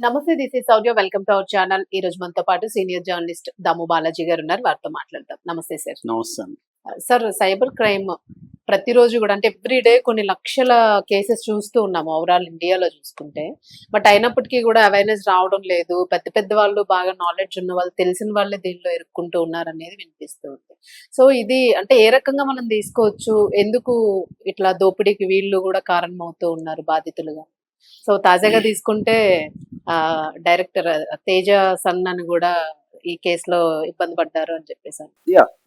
నమస్తే, this is Soujanya. Welcome to our channel. ఈ రోజు మనతో పాటు సీనియర్ జర్నలిస్ట్ దాము బాలాజీ గారు ఉన్నారు. వారితో మాట్లాడదాం. నమస్తే సార్. నమస్తే అండి. సార్, సైబర్ క్రైమ్ ప్రతిరోజు కూడా అంటే ఎవ్రీ డే కొన్ని లక్షల కేసెస్ చూస్తూ ఉన్నాము ఓవరాల్ ఇండియాలో చూసుకుంటే. బట్ అయినప్పటికీ కూడా అవేర్నెస్ రావడం లేదు. పెద్ద పెద్ద వాళ్ళు, బాగా నాలెడ్జ్ ఉన్న వాళ్ళు, తెలిసిన వాళ్ళే దీనిలో ఇరుక్కుంటూ ఉన్నారు అనేది వినిపిస్తూ ఉంది. సో ఇది అంటే ఏ రకంగా మనం తీసుకోవచ్చు? ఎందుకు ఇట్లా దోపిడీకి వీళ్ళు కూడా కారణం అవుతూ ఉన్నారు బాధితులుగా? సో తాజాగా తీసుకుంటే డైరెక్టర్ తేజ సన్ అని కూడా ఈ కేసులో ఇబ్బంది పడ్డారు అని చెప్పేసాను.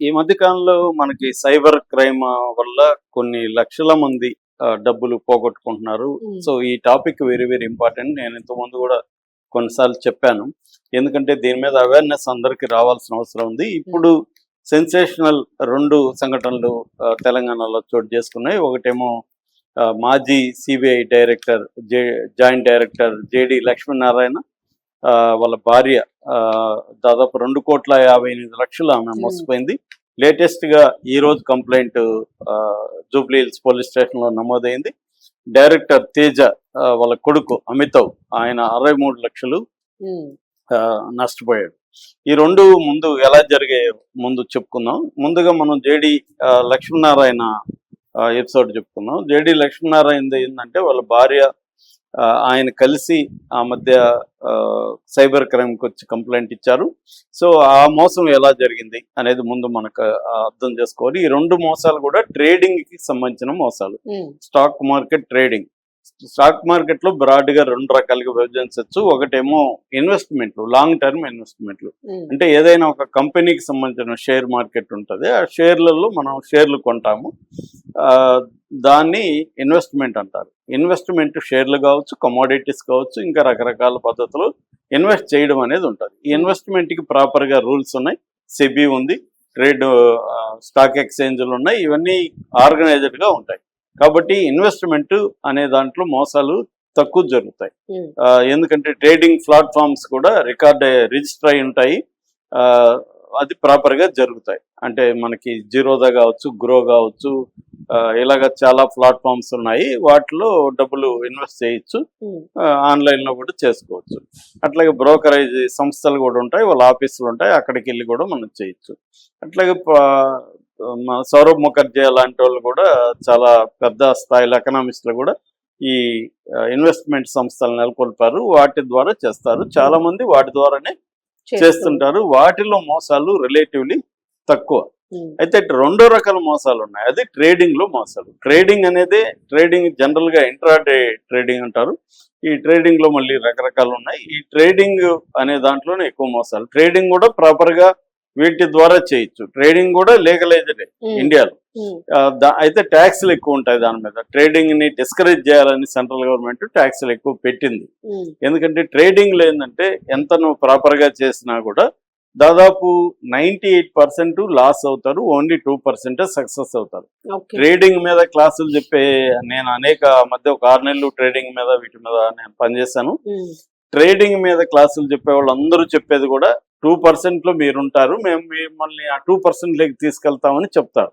ఈ మధ్య కాలంలో మనకి సైబర్ క్రైమ్ వల్ల కొన్ని లక్షల మంది డబ్బులు పోగొట్టుకుంటున్నారు. సో ఈ టాపిక్ వెరీ వెరీ ఇంపార్టెంట్. నేను ఇంతకుముందు కూడా కొన్నిసార్లు చెప్పాను. ఎందుకంటే దీని మీద అవేర్నెస్ అందరికి రావాల్సిన అవసరం ఉంది. ఇప్పుడు సెన్సేషనల్ 2 సంఘటనలు తెలంగాణలో చోటు చేసుకున్నాయి. ఒకటేమో మాజీ CBI director joint director JD Lakshminarayana వాళ్ళ భార్య దాదాపు 2,58,00,000 ఆమె మోసపోయింది. లేటెస్ట్ గా ఈ రోజు complaint Jubilee hills police station లో నమోదైంది. డైరెక్టర్ తేజ వాళ్ళ కొడుకు అమితావ్ ఆయన 63 లక్షలు నష్టపోయాడు. ఈ 2 ముందు ఎలా జరిగాయో ముందు చెప్పుకుందాం. ముందుగా మనం జేడి లక్ష్మీనారాయణ ఎపిసోడ్ చెప్పుకుందాం. జేడి లక్ష్మీనారాయణ ఏంటంటే వాళ్ళ భార్య ఆయన కలిసి ఆ మధ్య సైబర్ క్రైమ్కి వచ్చి కంప్లైంట్ ఇచ్చారు. సో ఆ మోసం ఎలా జరిగింది అనేది ముందు మనకు అర్థం చేసుకోవాలి. ఈ 2 మోసాలు కూడా ట్రేడింగ్ కి సంబంధించిన మోసాలు. Stock market trading. Stock market లో బ్రాడ్ గా 2 రకాలుగా విభజించవచ్చు. ఒకటేమో ఇన్వెస్ట్మెంట్లు, లాంగ్ టర్మ్ ఇన్వెస్ట్మెంట్లు. అంటే ఏదైనా ఒక కంపెనీకి సంబంధించిన షేర్ మార్కెట్ ఉంటుంది. ఆ షేర్లలో మనం షేర్లు కొంటాము. దాన్ని ఇన్వెస్ట్మెంట్ అంటారు. ఇన్వెస్ట్మెంట్ షేర్లు కావచ్చు, కమోడిటీస్ కావచ్చు, ఇంకా రకరకాల పద్ధతులు ఇన్వెస్ట్ చేయడం అనేది ఉంటుంది. ఈ ఇన్వెస్ట్మెంట్కి ప్రాపర్గా రూల్స్ ఉన్నాయి. సెబీ ఉంది, ట్రేడ్ స్టాక్ ఎక్స్చేంజ్లు ఉన్నాయి. ఇవన్నీ ఆర్గనైజ్డ్గా ఉంటాయి. కాబట్టి ఇన్వెస్ట్మెంట్ అనే దాంట్లో మోసాలు తక్కువ జరుగుతాయి. ఎందుకంటే ట్రేడింగ్ ప్లాట్ఫామ్స్ కూడా రిజిస్టర్ అయి ఉంటాయి. అది ప్రాపర్గా జరుగుతాయి. అంటే మనకి జీరోదా కావచ్చు, గ్రో కావచ్చు, ఇలాగ చాలా ప్లాట్ఫామ్స్ ఉన్నాయి. వాటిలో డబ్బులు ఇన్వెస్ట్ చేయొచ్చు. ఆన్లైన్లో కూడా చేసుకోవచ్చు. అట్లాగే బ్రోకరేజ్ సంస్థలు కూడా ఉంటాయి, వాళ్ళ ఆఫీసులు ఉంటాయి. అక్కడికి వెళ్ళి కూడా మనం చేయొచ్చు. అట్లాగే సౌరభ్ ముఖర్జీ లాంటి వాళ్ళు కూడా చాలా పెద్ద స్థాయిలో ఎకనామిస్టులు కూడా ఈ ఇన్వెస్ట్మెంట్ సంస్థలు నెలకొల్పారు. వాటి ద్వారా చేస్తారు. చాలా మంది వాటి ద్వారానే చేస్తుంటారు. వాటిలో మోసాలు రిలేటివ్లీ తక్కువ. అయితే 2 రకాల మోసాలు ఉన్నాయి. అది ట్రేడింగ్ లో మోసాలు. ట్రేడింగ్ జనరల్ గా ఇంట్రాడే ట్రేడింగ్ అంటారు. ఈ ట్రేడింగ్ లో మళ్ళీ రకరకాలు ఉన్నాయి. ఈ ట్రేడింగ్ అనే దాంట్లోనే ఎక్కువ మోసాలు. ట్రేడింగ్ కూడా ప్రాపర్ గా వీటి ద్వారా చేయొచ్చు. ట్రేడింగ్ కూడా లీగలైజ్డ్ ఇండియాలో. అయితే ట్యాక్స్లు ఎక్కువ ఉంటాయి దాని మీద. ట్రేడింగ్ ని డిస్కరేజ్ చేయాలని సెంట్రల్ గవర్నమెంట్ ట్యాక్స్లు ఎక్కువ పెట్టింది. ఎందుకంటే ట్రేడింగ్ లో ఏంటంటే ఎంత నువ్వు ప్రాపర్ గా చేసినా కూడా దాదాపు 98% లాస్ అవుతారు. ఓన్లీ 2% సక్సెస్ అవుతారు. ట్రేడింగ్ మీద క్లాసులు చెప్పే నేను మధ్య ఒక 6 నెలలు ట్రేడింగ్ మీద వీటి మీద నేను పనిచేశాను. ట్రేడింగ్ మీద క్లాసులు చెప్పే వాళ్ళు అందరూ చెప్పేది కూడా 2% లో మీరుంటారు, మేము మిమ్మల్ని ఆ 2% లోకి తీసుకెళ్తామని చెప్తారు.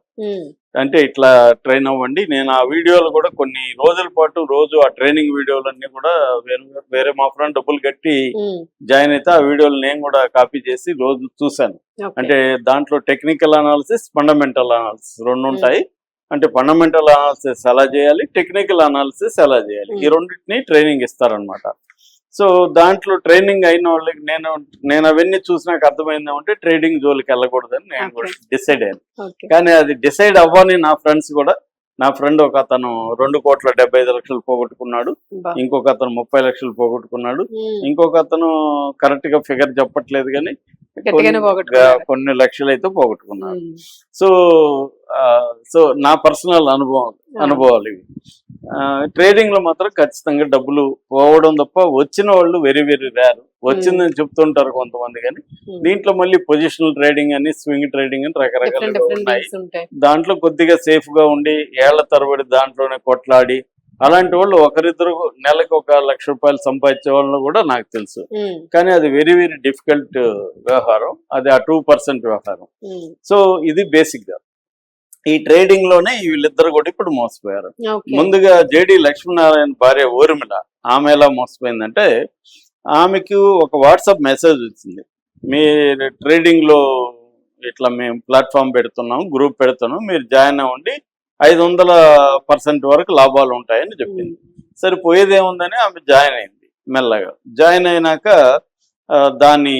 అంటే ఇట్లా ట్రైన్ అవ్వండి. నేను ఆ వీడియోలు కూడా కొన్ని రోజుల పాటు రోజు ఆ ట్రైనింగ్ వీడియోలన్నీ కూడా వేరే మా ఫ్రెండ్ డబ్బులు కట్టి జాయిన్ అయితే ఆ వీడియోలు నేను కూడా కాపీ చేసి రోజు చూశాను. అంటే దాంట్లో టెక్నికల్ అనాలిసిస్, ఫండమెంటల్ అనాలిసిస్ 2 ఉంటాయి. అంటే ఫండమెంటల్ అనాలిసిస్ ఎలా చేయాలి, టెక్నికల్ అనాలిసిస్ ఎలా చేయాలి, ఈ రెండింటిని ట్రైనింగ్ ఇస్తారనమాట. సో దాంట్లో ట్రైనింగ్ అయిన వాళ్ళకి నేను అవన్నీ చూసినాక అర్థమైంది ఏమంటే ట్రేడింగ్ జోలికి వెళ్ళకూడదని నేను కూడా డిసైడ్ అయ్యాను. కానీ అది డిసైడ్ అవ్వని నా ఫ్రెండ్ ఒక అతను 2,75,00,000 పోగొట్టుకున్నాడు. ఇంకొక అతను 30 లక్షలు పోగొట్టుకున్నాడు. ఇంకొక అతను కరెక్ట్ గా ఫిగర్ చెప్పట్లేదు కానీ కొన్ని లక్షలు అయితే పోగొట్టుకున్నాడు. సో నా పర్సనల్ అనుభవాలు ఇవి. ట్రేడింగ్ లో మాత్రం ఖచ్చితంగా డబ్బులు పోవడం తప్ప వచ్చిన వాళ్ళు వెరీ వెరీ రేర్. వచ్చిందని చెప్తుంటారు కొంతమంది, కానీ దీంట్లో మళ్ళీ పొజిషనల్ ట్రేడింగ్ అని, స్వింగ్ ట్రేడింగ్ అని రకరకాలుగా ఉన్నాయి. దాంట్లో కొద్దిగా సేఫ్ గా ఉండి ఏళ్ల తరబడి దాంట్లోనే కొట్లాడి అలాంటి వాళ్ళు ఒకరిద్దరు నెలకు 1,00,000 రూపాయలు సంపాదించే వాళ్ళు కూడా నాకు తెలుసు. కానీ అది వెరీ వెరీ డిఫికల్ట్ వ్యవహారం. అది ఆ 2% వ్యవహారం. సో ఇది బేసిక్ గా ఈ ట్రేడింగ్ లోనే వీళ్ళిద్దరు కూడా ఇప్పుడు మోసపోయారు. ముందుగా జేడి లక్ష్మీనారాయణ భార్య ఊర్మిళ, ఆమె ఎలా మోసపోయిందంటే ఆమెకు ఒక వాట్సాప్ మెసేజ్ వచ్చింది, మీ ట్రేడింగ్ లో ఇట్లా మేము ప్లాట్ఫామ్ పెడుతున్నాం, గ్రూప్ పెడుతున్నాం, మీరు జాయిన్ అవ్వండి, 500% వరకు లాభాలు ఉంటాయని చెప్పింది. సరే పోయేదేముందని ఆమె జాయిన్ అయింది. మెల్లగా జాయిన్ అయినాక దాన్ని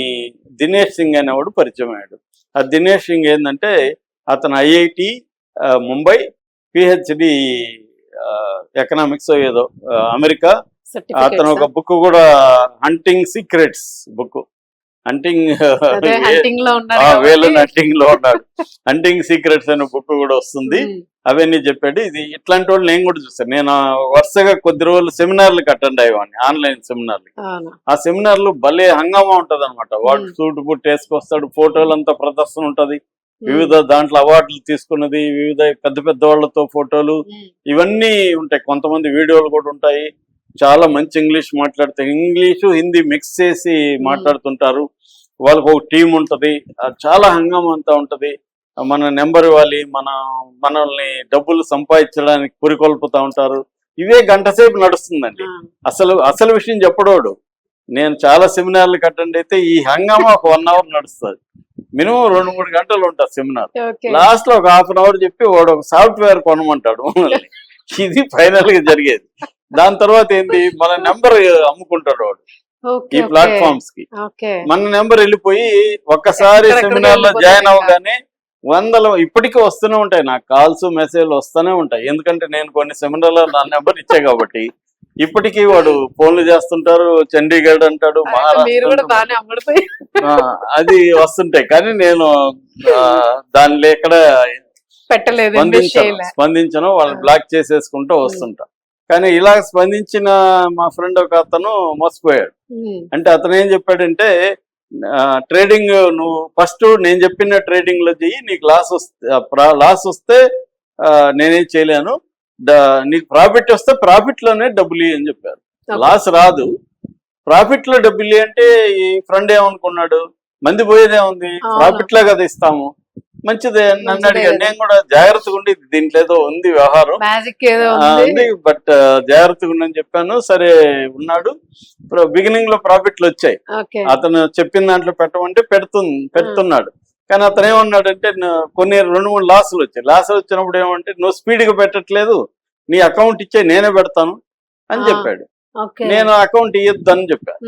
దినేష్ సింగ్ అనేవాడు పరిచయం అయ్యాడు. ఆ దినేష్ సింగ్ ఏంటంటే అతను ఐఐటి ముంబై పిహెచ్డి ఎకనామిక్స్ ఏదో అమెరికా. అతను ఒక బుక్ కూడా హంటింగ్ సీక్రెట్స్ బుక్, హంటింగ్ వేలు హంటింగ్ లో ఉన్నాడు, హంటింగ్ సీక్రెట్స్ అనే బుక్ కూడా వస్తుంది. అవన్నీ చెప్పాడు. ఇది ఇట్లాంటి వాళ్ళు నేను కూడా చూస్తాను. నేను వరుసగా కొద్ది రోజులు సెమినార్లకు అటెండ్ అయ్యేవాడిని, ఆన్లైన్ సెమినార్లు. ఆ సెమినార్లు భలే హంగామా ఉంటది అనమాట. వాడు సూట్ బుట్ వేసుకొస్తాడు, ఫోటోలంతా ప్రదర్శన ఉంటది, వివిధ దాంట్లో అవార్డులు తీసుకున్నది, వివిధ పెద్ద పెద్ద వాళ్ళతో ఫోటోలు ఇవన్నీ ఉంటాయి. కొంతమంది వీడియోలు కూడా ఉంటాయి. చాలా మంచి ఇంగ్లీష్ మాట్లాడతారు, ఇంగ్లీషు హిందీ మిక్స్ చేసి మాట్లాడుతుంటారు. వాళ్ళకు ఒక టీం ఉంటది, చాలా హంగామా అంతా ఉంటది. మన నెంబర్ ఇవ్వాలి, మనల్ని డబ్బులు సంపాదించడానికి పురికొల్పుతా ఉంటారు. ఇవే గంట సేపు నడుస్తుందండి. అసలు విషయం చెప్పడోడు. నేను చాలా సెమినార్లకు అటెండ్ అయితే ఈ హంగామా ఒక 1 అవర్ నడుస్తుంది. మినిమం 2-3 గంటలు ఉంటుంది సెమినార్. లాస్ట్ లో ఒక 1/2 అవర్ చెప్పి వాడు ఒక సాఫ్ట్వేర్ కొనమంటాడు. ఇది ఫైనల్ గా జరిగేది. దాని తర్వాత ఏంటి, మన నెంబర్ అమ్ముకుంటాడు వాడు ఈ ప్లాట్ఫామ్స్ కి. మన నెంబర్ వెళ్ళిపోయి ఒక్కసారి సెమినార్ లో జాయిన్ అవ్వగానే వందలు ఇప్పటికీ వస్తూనే ఉంటాయి నాకు, కాల్స్ మెసేజ్లు వస్తూనే ఉంటాయి. ఎందుకంటే నేను కొన్ని సెమినార్లో నా నెంబర్ ఇచ్చా కాబట్టి ఇప్పటికీ వాడు ఫోన్లు చేస్తుంటారు. చండీగఢ్ అంటాడు, మహారాష్ట్ర, అది వస్తుంటాయి. కానీ నేను దానిలో ఎక్కడ స్పందించను, వాళ్ళని బ్లాక్ చేసేసుకుంటూ వస్తుంటా. కానీ ఇలా స్పందించిన మా ఫ్రెండ్ ఒక అతను మోసపోయాడు. అంటే అతను ఏం చెప్పాడంటే, ట్రేడింగ్ నువ్వు ఫస్ట్ నేను చెప్పిన ట్రేడింగ్ లో చెయ్యి, నీకు లాస్ వస్తే నేనేం చేయలేను, నీకు ప్రాఫిట్ వస్తే ప్రాఫిట్ లోనే డబ్బులు అని చెప్పారు. లాస్ రాదు, ప్రాఫిట్ లో డబ్బులు అంటే ఈ ఫ్రెండ్ ఏమనుకున్నాడు, మంది పోయేదేముంది, ప్రాఫిట్ లో కదా ఇస్తాము, మంచిదే నన్ను అడిగాడు. నేను కూడా జాగ్రత్తగా ఉండి, దీంట్లో ఏదో ఉంది వ్యవహారం ఉంది, బట్ జాగ్రత్తగా ఉండని చెప్పాను. సరే ఉన్నాడు. బిగినింగ్ లో ప్రాఫిట్లు వచ్చాయి, అతను చెప్పిన దాంట్లో పెట్టమంటే పెడుతున్నాడు. కానీ అతను ఏమన్నాడంటే, కొన్ని 2-3 లాసులు వచ్చాయి. లాసులు వచ్చినప్పుడు ఏమంటే, నువ్వు స్పీడ్ గా పెట్టట్లేదు, నీ అకౌంట్ ఇచ్చే నేనే పెడతాను అని చెప్పాడు. నేను అకౌంట్ ఇయ్యొద్దు అని చెప్పాను.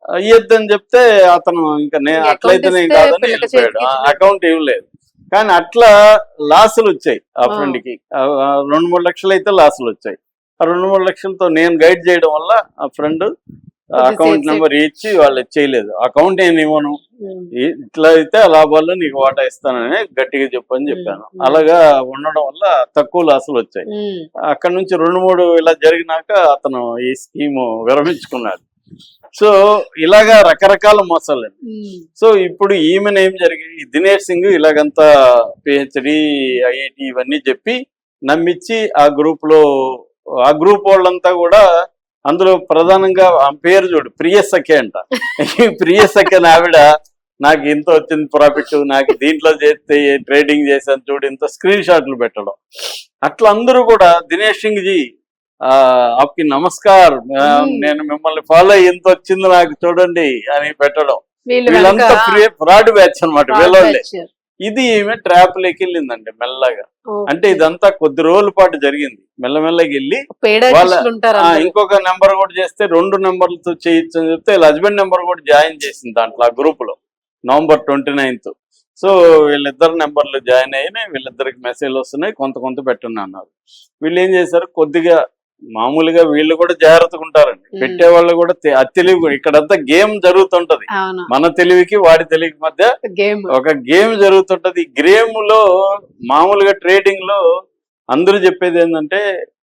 ఇయ్యొద్దని చెప్తే అతను ఇంకా అట్లయితే నేను కాదని వెళ్ళిపోయాడు, అకౌంట్ ఇవ్వలేదు. కానీ అట్లా లాసులు వచ్చాయి ఆ ఫ్రెండ్ కి. 2-3 లక్షలు అయితే లాసులు వచ్చాయి. ఆ 2-3 లక్షలతో నేను గైడ్ చేయడం వల్ల ఆ ఫ్రెండ్ అకౌంట్ నెంబర్ ఇచ్చి వాళ్ళు చేయలేదు. అకౌంట్ నేను ఇవ్వను, ఇట్లా అయితే ఆ లాభాల్లో నీకు వాటా ఇస్తానని గట్టిగా చెప్పని చెప్పాను. అలాగా ఉండడం వల్ల తక్కువ లాసులు వచ్చాయి. అక్కడ నుంచి 2-3 ఇలా జరిగినాక అతను ఈ స్కీము విరమించుకున్నాడు. సో ఇలాగా రకరకాల మోసాలు. సో ఇప్పుడు ఈమెను ఏం జరిగింది, దినేష్ సింగ్ ఇలాగంతా పిహెచ్డి ఐఐటి ఇవన్నీ చెప్పి నమ్మించి ఆ గ్రూప్ వాళ్ళంతా కూడా, అందులో ప్రధానంగా ఆ పేరు చూడు, ప్రియసఖి అంట. ప్రియసఖి ఆవిడ నాకు ఇంత వచ్చింది ప్రాఫిట్, నాకు దీంట్లో చేస్తే ట్రేడింగ్ చేశాను చూడు, ఇంత స్క్రీన్ షాట్లు పెట్టడం. అట్లా అందరూ కూడా దినేష్ సింగ్ జీ ఆప్కి నమస్కార్, నేను మిమ్మల్ని ఫాలో అయ్యి ఎంత వచ్చింది నాకు చూడండి అని పెట్టడం. వీళ్ళంతా ఫ్రాడ్ బ్యాచ్ అనమాట వీళ్ళే. ఇది ఈమె ట్రాప్ లోకి వెళ్ళిందండి మెల్లగా. అంటే ఇదంతా కొద్ది రోజుల పాటు జరిగింది. మెల్లమెల్లకి వెళ్ళి వాళ్ళ ఇంకొక నెంబర్ కూడా చేస్తే 2 నెంబర్లతో చేయొచ్చు అని చెప్తే వీళ్ళ హస్బెండ్ నెంబర్ కూడా జాయిన్ చేసింది దాంట్లో ఆ గ్రూప్ లో, November 29th. సో వీళ్ళిద్దరు నెంబర్లు జాయిన్ అయినాయి, వీళ్ళిద్దరికి మెసేజ్లు వస్తున్నాయి, కొంత పెట్టండి అన్నారు. వీళ్ళు ఏం చేశారు, కొద్దిగా మామూలుగా వీళ్ళు కూడా జాగ్రత్తగా ఉంటారండి, పెట్టే వాళ్ళు కూడా తెలివి. ఇక్కడంతా గేమ్ జరుగుతుంటది, మన తెలివికి వాడి తెలివికి మధ్య ఒక గేమ్ జరుగుతుంటది. ఈ గేమ్ లో మామూలుగా ట్రేడింగ్ లో అందరూ చెప్పేది ఏంటంటే,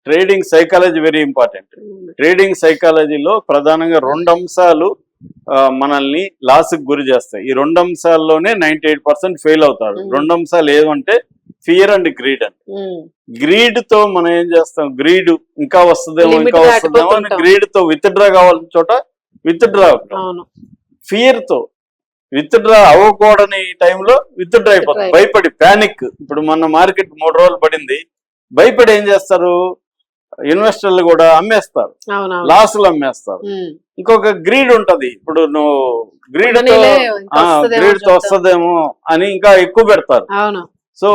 trading psychology very important. Trading సైకాలజీలో ప్రధానంగా 2 అంశాలు మనల్ని లాస్కి గురి చేస్తాయి. ఈ 2 అంశాల్లోనే 98% ఫెయిల్ అవుతారు. 2 అంశాలు ఏమంటే ఫియర్ అండ్ గ్రీడ్ అండి. గ్రీడ్ తో మనం ఏం చేస్తాం, గ్రీడ్ ఇంకా వస్తుందేమో అని గ్రీడ్ తో విత్డ్రా కావాల్సిన చోట విత్డ్రా అవుతాం. ఫియర్ తో విత్డ్రా అవ్వకూడని టైంలో విత్డ్రా అయిపోతాం, భయపడి ప్యానిక్. ఇప్పుడు మన మార్కెట్ 3 రోజులు పడింది, భయపడి ఏం చేస్తారు, ఇన్వెస్టర్లు కూడా అమ్మేస్తారు, అవునవును. లాస్లు అమ్మేస్తారు. ఇంకొక గ్రీడ్ ఉంటది, ఇప్పుడు నువ్వు గ్రీడ్ తో వస్తుందేమో అని ఇంకా ఎక్కువ పెడతారు. అవును. సో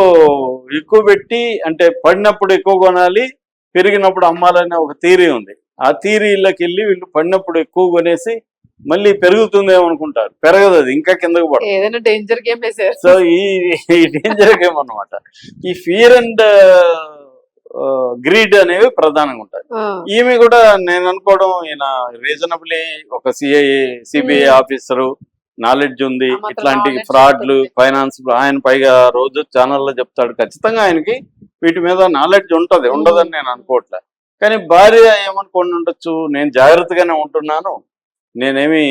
ఎక్కువ పెట్టి అంటే పడినప్పుడు ఎక్కువ కొనాలి, పెరిగినప్పుడు అమ్మాలనే ఒక థియరీ ఉంది. ఆ థియరీలోకి వెళ్ళి వీళ్ళు పడినప్పుడు ఎక్కువ కొనేసి మళ్ళీ పెరుగుతుందేమో అనుకుంటారు, పెరగదు, అది ఇంకా కిందకు పడుతుంది. ఏదైనా డేంజర్ గేమ్. సో ఈ డేంజర్ గేమ్ అన్నమాట. ఈ ఫియర్ అండ్ గ్రీడ్ అనేవి ప్రధానంగా ఉంటాయి. ఈమె కూడా నేను అనుకోవడం ఈయన రీజనబుల్లీ ఒక సిబిఐ ఆఫీసరు, నాలెడ్జ్ ఉంది, ఇట్లాంటి ఫ్రాడ్లు, ఫైనాన్స్, ఆయన పైగా రోజు ఛానల్లో చెప్తాడు. ఖచ్చితంగా ఆయనకి వీటి మీద నాలెడ్జ్ ఉంటది, ఉండదని నేను అనుకోవట్లే. కానీ భార్య ఏమనుకోండి ఉండొచ్చు, నేను జాగ్రత్తగానే ఉంటున్నాను, నేనేమి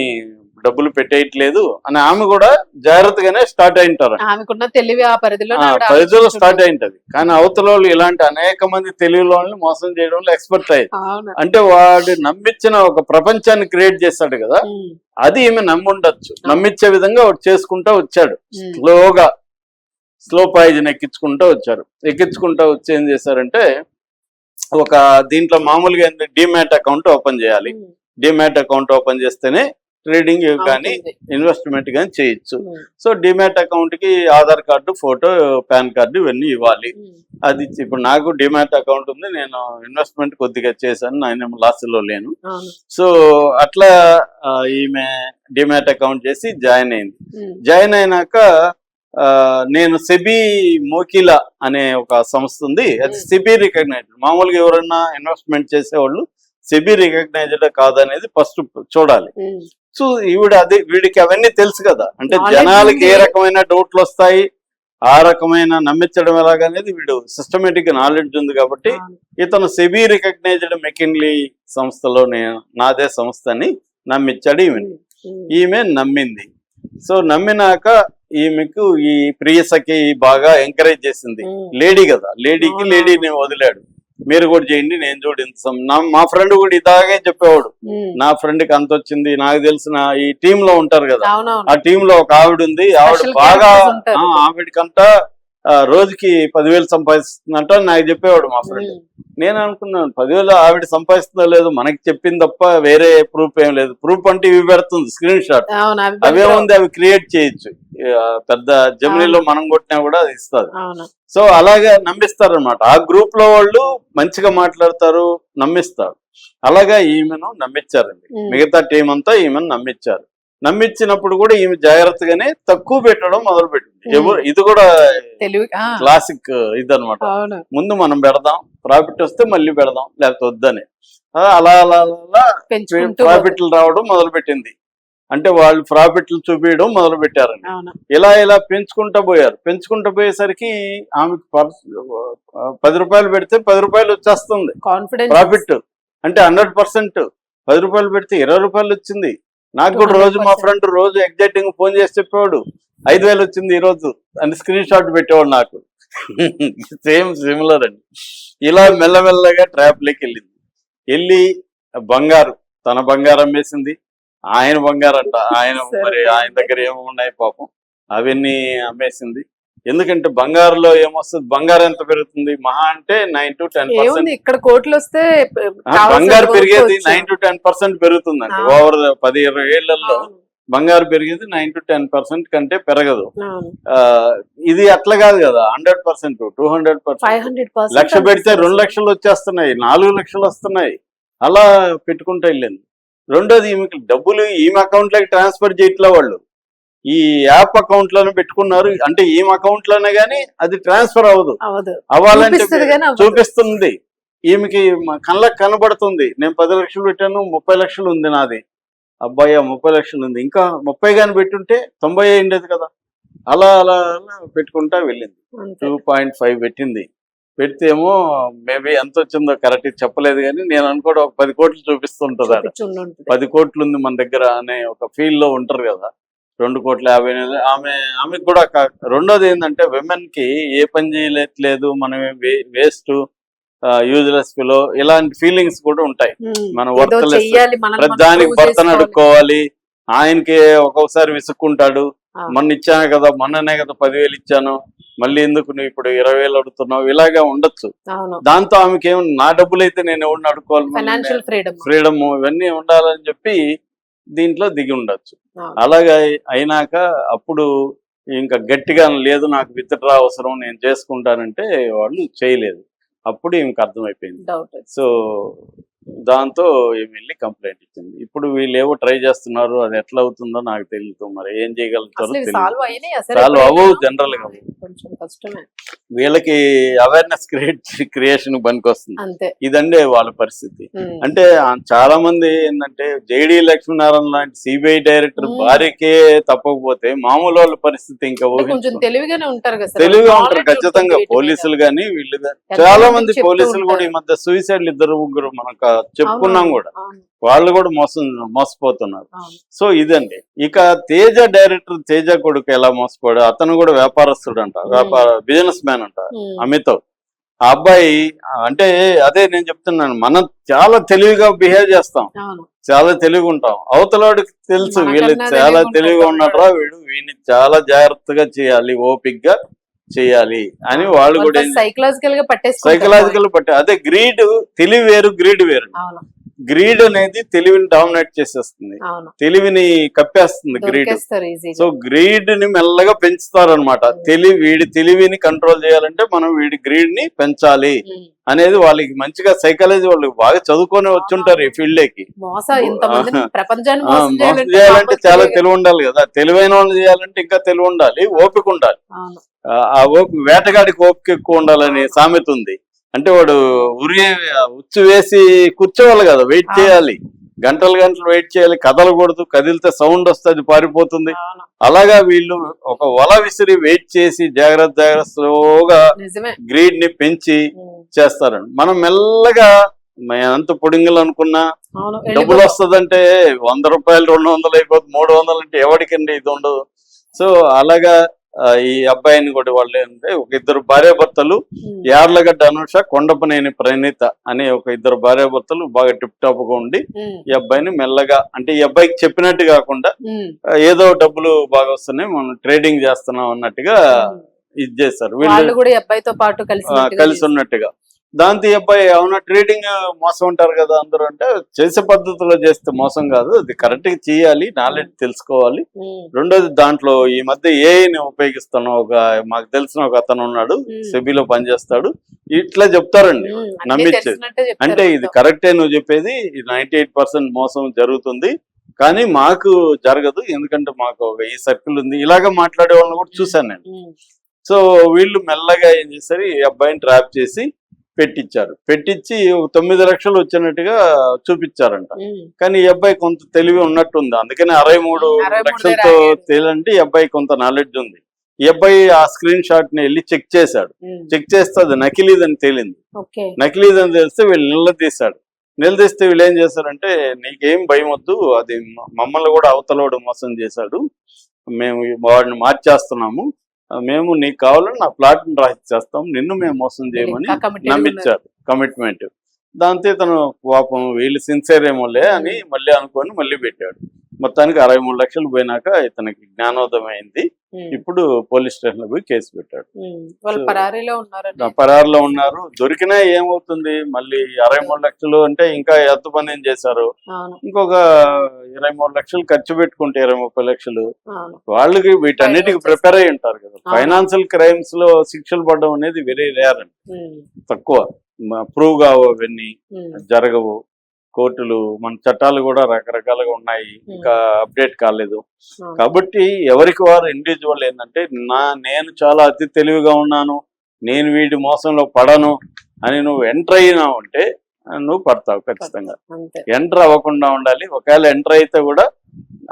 డబ్బులు పెట్టేయట్లేదు అని ఆమె కూడా జాగ్రత్తగానే స్టార్ట్ అయింటారు. ఆమెకున్న తెలివి ఆ పరిధిలో స్టార్ట్ అయింటది. కానీ అవతల వాళ్ళు ఇలాంటి అనేక మంది తెలివిలో వాళ్ళని మోసం చేయడంలో ఎక్స్పర్ట్ అయ్యారు. అంటే వాడు నమ్మించిన ఒక ప్రపంచాన్ని క్రియేట్ చేస్తాడు కదా, అది ఈమె నమ్ముండొచ్చు. నమ్మించే విధంగా వాడు చేసుకుంటా వచ్చాడు, స్లో పాయిజన్ ఎక్కించుకుంటా వచ్చారు. ఎక్కించుకుంటా వచ్చి ఏం చేశారంటే, ఒక దీంట్లో మామూలుగా డిమాట్ అకౌంట్ ఓపెన్ చేయాలి. డిమాట్ అకౌంట్ ఓపెన్ చేస్తేనే ట్రేడింగ్ కానీ ఇన్వెస్ట్మెంట్ కానీ చేయొచ్చు. సో డిమాట్ అకౌంట్ కి Aadhaar card, photo, pan card ఇవన్నీ ఇవ్వాలి. అది ఇప్పుడు నాకు డిమాట్ అకౌంట్ ఉంది, నేను ఇన్వెస్ట్మెంట్ కొద్దిగా చేశాను, నేను లాస్లో లేను. సో అట్లా ఈమె డిమాట్ అకౌంట్ చేసి జాయిన్ అయింది. జాయిన్ అయినాక నేను సెబీ మోకిలా అనే ఒక సంస్థ ఉంది, అది సెబీ రికగ్నైజ్డ్. మామూలుగా ఎవరన్నా ఇన్వెస్ట్మెంట్ చేసేవాళ్ళు సెబీ రికగ్నైజ్డ్ కాదనేది ఫస్ట్ చూడాలి. సో వీడికి అవన్నీ తెలుసు కదా, అంటే జనాలకి ఏ రకమైన డౌట్లు వస్తాయి, ఆ రకమైన నమ్మించడం ఎలాగనేది వీడు సిస్టమేటిక్ నాలెడ్జ్ ఉంది. కాబట్టి ఇతను సెబీ రికగ్నైజ్డ్ మెకిన్లీ సంస్థలో నాదే సంస్థ అని నమ్మించాడు ఈమె నమ్మింది. సో నమ్మినాక ఈమెకు ఈ ప్రియసఖి బాగా ఎంకరేజ్ చేసింది. లేడీ కదా, లేడీని వదిలాడు, మీరు కూడా చేయండి, నేను చూడు ఇంత. మా ఫ్రెండ్ కూడా ఇలాగే చెప్పేవాడు, నా ఫ్రెండ్ కి అంత వచ్చింది. నాకు తెలిసిన ఈ టీమ్ లో ఉంటారు కదా, ఆ టీమ్ లో ఒక ఆవిడ ఉంది, ఆవిడ బాగా ఆవిడకంతా రోజుకి 10,000 సంపాదిస్తుందంట నాకు చెప్పేవాడు మా ఫ్రెండ్. నేను అనుకున్నాను 10,000 ఆవిడ సంపాదిస్తుందో లేదో మనకి చెప్పింది తప్ప వేరే ప్రూఫ్ ఏం లేదు. ప్రూఫ్ అంటే ఇవి పెడుతుంది, స్క్రీన్ షాట్, అవేముంది అవి క్రియేట్ చేయొచ్చు. పెద్ద జమినీలో మనం కొట్టినా కూడా అది ఇస్తుంది. సో అలాగే నమ్మిస్తారు అనమాట. ఆ గ్రూప్ లో వాళ్ళు మంచిగా మాట్లాడతారు, నమ్మిస్తారు. అలాగా ఈమెను నమ్మించారండి. మిగతా టీం అంతా ఈమెను నమ్మించారు. నమ్మించినప్పుడు కూడా ఈమె జాగ్రత్తగానే తక్కువ పెట్టడం మొదలు పెట్టింది. ఇది కూడా క్లాసిక్ ఇదనమాట. ముందు మనం పెడదాం, ప్రాఫిట్ వస్తే మళ్ళీ పెడదాం, లేకపోతే వద్దని. అలా అలా అలా ప్రాఫిట్లు రావడం మొదలు పెట్టింది. అంటే వాళ్ళు ప్రాఫిట్లు చూపించడం మొదలు పెట్టారండి. ఇలా పెంచుకుంటూ పోయారు. పెంచుకుంటూ పోయేసరికి ఆమెకు 10 రూపాయలు పెడితే 10 రూపాయలు వచ్చేస్తుంది ప్రాఫిట్. అంటే 100%. 10 రూపాయలు పెడితే 20 రూపాయలు వచ్చింది. నాకు కూడా రోజు మా ఫ్రెండ్ రోజు ఎగ్జైటింగ్ ఫోన్ చేసి చెప్పేవాడు 5,000 వచ్చింది ఈ రోజు అని స్క్రీన్ షాట్ పెట్టేవాడు నాకు. సిమిలర్ అండి. ఇలా మెల్లమెల్లగా ట్రాప్లోకి వెళ్ళి బంగారు, తన బంగారం అమ్మేసింది. ఆయన బంగారంట, మరి ఆయన దగ్గర ఏమో ఉన్నాయి పాపం, అవన్నీ అమ్మేసింది. ఎందుకంటే బంగారులో ఏమొస్తుంది, బంగారం ఎంత పెరుగుతుంది మహా అంటే 9 to 10%. ఇక్కడ కోట్లు వస్తే బంగారు పెరిగేది 9 to 10% పెరుగుతుందండి. ఓవర్ 10-20 ఏళ్లలో బంగారు పెరిగేది 9 to 10% కంటే పెరగదు. ఇది అట్లా కాదు కదా, 100%, 200%. లక్ష పెడితే 2 లక్షలు వచ్చేస్తున్నాయి, 4 లక్షలు వస్తున్నాయి. అలా పెట్టుకుంటూ వెళ్ళింది. రెండోది ఈమెకి డబ్బులు ఈమె అకౌంట్ లోకి ట్రాన్స్ఫర్ చేయట్లే, వాళ్ళు ఈ యాప్ అకౌంట్ లోనే పెట్టుకున్నారు. అంటే ఈమె అకౌంట్ లోనే గానీ అది ట్రాన్స్ఫర్ అవ్వాలంటే చూపిస్తుంది. ఈమెకి కళ్ళకు కనబడుతుంది, నేను 10 లక్షలు పెట్టాను, 30 లక్షలు ఉంది నాది. అబ్బాయి 30 లక్షలు ఉంది, ఇంకా 30 గాని పెట్టుంటే 90 అయిండేది కదా. అలా అలా అలా పెట్టుకుంటా వెళ్ళింది. 2.5 పెట్టింది. పెడితే ఏమో మేబీ ఎంత వచ్చిందో కరెక్ట్ చెప్పలేదు, కానీ నేను అనుకోవడం ఒక 10 కోట్లు చూపిస్తుంటది. 10 కోట్లు ఉంది మన దగ్గర అనే ఒక ఫీల్ లో ఉంటారు కదా. 2,50,000 ఆమెకు కూడా. రెండోది ఏంటంటే విమెన్ కి ఏ పని చేయలేదు, మనం వేస్ట్, యూజ్లెస్ ఫీలో, ఇలాంటి ఫీలింగ్స్ కూడా ఉంటాయి. మనం వర్తలెస్, ప్రతిదానికి భర్తను అడుక్కోవాలి, ఆయనకి ఒక్కొక్కసారి విసుక్కుంటాడు, మొన్న ఇచ్చాను కదా, మొన్ననే కదా 10,000 ఇచ్చాను, మళ్ళీ ఎందుకు నువ్వు ఇప్పుడు 20,000 అడుగుతున్నావు, ఇలాగా ఉండొచ్చు. దాంతో ఆమెకి ఏమి, నా డబ్బులు అయితే నేను ఎవరిని అడుకోవాలి, ఫైనాన్షియల్ ఫ్రీడమ్ ఇవన్నీ ఉండాలని చెప్పి దీంట్లో దిగి ఉండొచ్చు. అలాగా అయినాక అప్పుడు ఇంకా గట్టిగా లేదు నాకు విత్డ్రా అవసరం నేను చేసుకుంటానంటే వాళ్ళు చేయలేదు. అప్పుడు ఈమెకు అర్థమైపోయింది. సో దాంతో ఈమె వెళ్ళి కంప్లైంట్ ఇచ్చింది. ఇప్పుడు వీళ్ళు ఏవో ట్రై చేస్తున్నారు, అది ఎట్లా అవుతుందో నాకు తెలియదు, మరి ఏం చేయగలుగుతారో తెలియదు. సాల్వ్ అవ్వవు జనరల్ గా, వీళ్ళకి అవేర్నెస్ క్రియేషన్ పనికొస్తుంది. ఇదండి వాళ్ళ పరిస్థితి. అంటే చాలా మంది ఏంటంటే జేడి లక్ష్మీనారాయణ లాంటి సిబిఐ డైరెక్టర్ భార్యకే తప్పకపోతే మామూలు వాళ్ళ పరిస్థితి ఇంకా తెలివిగా ఉంటారు ఖచ్చితంగా. పోలీసులు గాని వీళ్ళు చాలా మంది పోలీసులు కూడా ఈ మధ్య సూసైడ్లు 2-3 మనకు చెప్పుకున్నాం కూడా, వాళ్ళు కూడా మోసపోతున్నారు. సో ఇదండి. ఇక తేజ డైరెక్టర్ తేజ కొడుకు ఎలా మోసపోయాడు, అతను కూడా వ్యాపారస్తుడు అంట, బిజినెస్ మ్యాన్ అంట, అమితాబ్. ఆ అబ్బాయి అంటే అదే నేను చెప్తున్నాను, మనం చాలా తెలివిగా బిహేవ్ చేస్తాం, చాలా తెలివిగా ఉంటాం. అవతలవాడికి తెలుసు వీళ్ళు చాలా తెలివిగా ఉన్నారా, వీడిని చాలా జాగ్రత్తగా చేయాలి, ఓపిక్ గా చేయాలి అని వాళ్ళు కూడా సైకలాజికల్ పట్టే. అదే గ్రీడ్, తెలివి వేరు, గ్రీడ్ వేరు. గ్రీడ్ అనేది తెలివిని డామినేట్ చేసేస్తుంది, తెలివిని కప్పేస్తుంది గ్రీడ్. సో గ్రీడ్ ని మెల్లగా పెంచుతారనమాట. వీడి తెలివిని కంట్రోల్ చేయాలంటే మనం వీడి గ్రీడ్ ని పెంచాలి అనేది వాళ్ళకి మంచిగా సైకాలజీ, వాళ్ళు బాగా చదువుకొని వచ్చుంటారు ఈ ఫీల్డ్ లోకి. మోసం చేయాలంటే చాలా తెలివి ఉండాలి కదా, తెలివైన వాళ్ళు చేయాలంటే ఇంకా తెలివి ఉండాలి, ఓపిక ఉండాలి. ఆ ఓపిక, వేటగాడికి ఓపిక ఎక్కువ ఉండాలని సామెత ఉంది. అంటే వాడు ఉచ్చు వేసి కూర్చోవాలి కదా, వెయిట్ చేయాలి, గంటలు వెయిట్ చేయాలి, కదలకూడదు, కదిలితే సౌండ్ వస్తుంది, పారిపోతుంది. అలాగా వీళ్ళు ఒక వల విసిరి వెయిట్ చేసి జాగ్రత్త స్లోగా గ్రీడ్ ని పెంచి చేస్తారండి. మనం మెల్లగా ఎంత పొడింగులు అనుకున్నా డబ్బులు వస్తుందంటే 100 రూపాయలు 200 అయిపోతుంది, 300 అంటే ఎవరికండి ఇది ఉండదు. సో అలాగా ఈ అబ్బాయిని కూడా వాళ్ళు ఏంటంటే ఒక 2 భార్యాభర్తలు, యార్లగడ్డ అనుష, కొండపనేని ప్రణీత అనే ఒక 2 భార్యాభర్తలు బాగా టిప్ టాప్ గా ఉండి ఈ అబ్బాయిని మెల్లగా, అంటే ఈ అబ్బాయికి చెప్పినట్టు కాకుండా ఏదో డబ్బులు బాగా వస్తున్నాయి మనం ట్రేడింగ్ చేస్తున్నాం అన్నట్టుగా ఇది చేస్తారు వీళ్ళు కూడా, అబ్బాయితో పాటు కలిసి ఉన్నట్టుగా. దాంతో ఈ అబ్బాయి అవునా ట్రేడింగ్ మోసం ఉంటారు కదా అందరూ అంటే, చేసే పద్ధతిలో చేస్తే మోసం కాదు, అది కరెక్ట్ గా చేయాలి, నాలెడ్జ్ తెలుసుకోవాలి. రెండోది దాంట్లో ఈ మధ్య ఏఐని ఉపయోగిస్తాను, మాకు తెలిసిన ఒక అతను ఉన్నాడు, సెబీలో పనిచేస్తాడు, ఇట్లా చెప్తారండి నమ్మించి. అంటే ఇది కరెక్టే నువ్వు చెప్పేది, 98% మోసం జరుగుతుంది, కానీ మాకు జరగదు, ఎందుకంటే మాకు ఈ సర్కిల్ ఉంది, ఇలాగ మాట్లాడే వాళ్ళని కూడా చూశాను నేను. సో వీళ్ళు మెల్లగా ఏం చేశారు, ఈ అబ్బాయిని ట్రాప్ చేసి పెట్టించి 9 లక్షలు వచ్చినట్టుగా చూపించారంట. కానీ ఈ అబ్బాయి కొంత తెలివి ఉన్నట్టుంది, అందుకని 63 లక్షలతో తేలంటే ఈ అబ్బాయి కొంత నాలెడ్జ్ ఉంది. ఈ అబ్బాయి ఆ స్క్రీన్ షాట్ ని వెళ్ళి చెక్ చేశాడు, చెక్ చేస్తే అది నకిలీదని తేలింది. నకిలీదని తెలిస్తే వీళ్ళు నిలదీస్తే వీళ్ళు ఏం చేశారంటే, నీకేం భయం వద్దు, అది మమ్మల్ని కూడా అవతలోడు మోసం చేశాడు, మేము వాడిని మార్చేస్తున్నాము, మేము నీకు కావాలని నా ప్లాట్ ని రాసిచ్చేస్తాం, నిన్ను మేము మోసం చేయమని నమ్మించారు, కమిట్మెంట్. దాంతో ఇతను పాపం వీళ్ళు సిన్సియర్ ఏమోలే అని మళ్ళీ అనుకొని మళ్ళీ పెట్టాడు. మొత్తానికి 63 లక్షలు పోయినాక ఇతనికి జ్ఞానోదయం అయింది. ఇప్పుడు పోలీస్ స్టేషన్ లో పోయి కేసు పెట్టాడు. పరారీలో ఉన్నారు. దొరికినా ఏమవుతుంది, మళ్ళీ 63 లక్షలు అంటే ఇంకా ఎంత పని ఏం చేశారు, ఇంకొక 23 లక్షలు ఖర్చు పెట్టుకుంటే 20-30 లక్షలు వాళ్ళకి వీటన్నిటికి ప్రిపేర్ అయి ఉంటారు కదా. ఫైనాన్షియల్ క్రైమ్స్ లో శిక్షలు పడడం అనేది వెరీ రేర్ అండి, తక్కువ. ప్రూవ్ కావు, అవన్నీ జరగవు. కోర్టులు, మన చట్టాలు కూడా రకరకాలుగా ఉన్నాయి, ఇంకా అప్డేట్ కాలేదు. కాబట్టి ఎవరికి వారు ఇండివిజువల్ ఏంటంటే, నేను చాలా అతి తెలివిగా ఉన్నాను, నేను వీడి మోసంలో పడను అని నువ్వు ఎంటర్ అయినావు అంటే నువ్వు పడతావు ఖచ్చితంగా. ఎంటర్ అవ్వకుండా ఉండాలి. ఒకవేళ ఎంటర్ అయితే కూడా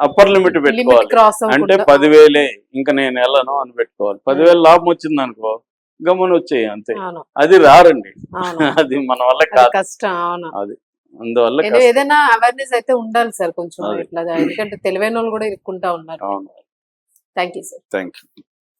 అప్పర్ లిమిట్ పెట్టుకోవాలి, అంటే 10,000 ఇంకా నేను వెళ్ళను అని పెట్టుకోవాలి. 10,000 లాభం వచ్చింది అనుకో, గమ్మున వచ్చేయి అంతే. అది రారండి, అది మన వల్ల కాదు. అది అందువల్ల ఏదైనా అవేర్నెస్ అయితే ఉండాలి సార్ కొంచెం ఇట్లా, ఎందుకంటే తెలివైన వాళ్ళు కూడా ఇరుక్కుంటా ఉన్నారు. అవును, thank you sir. Thank you.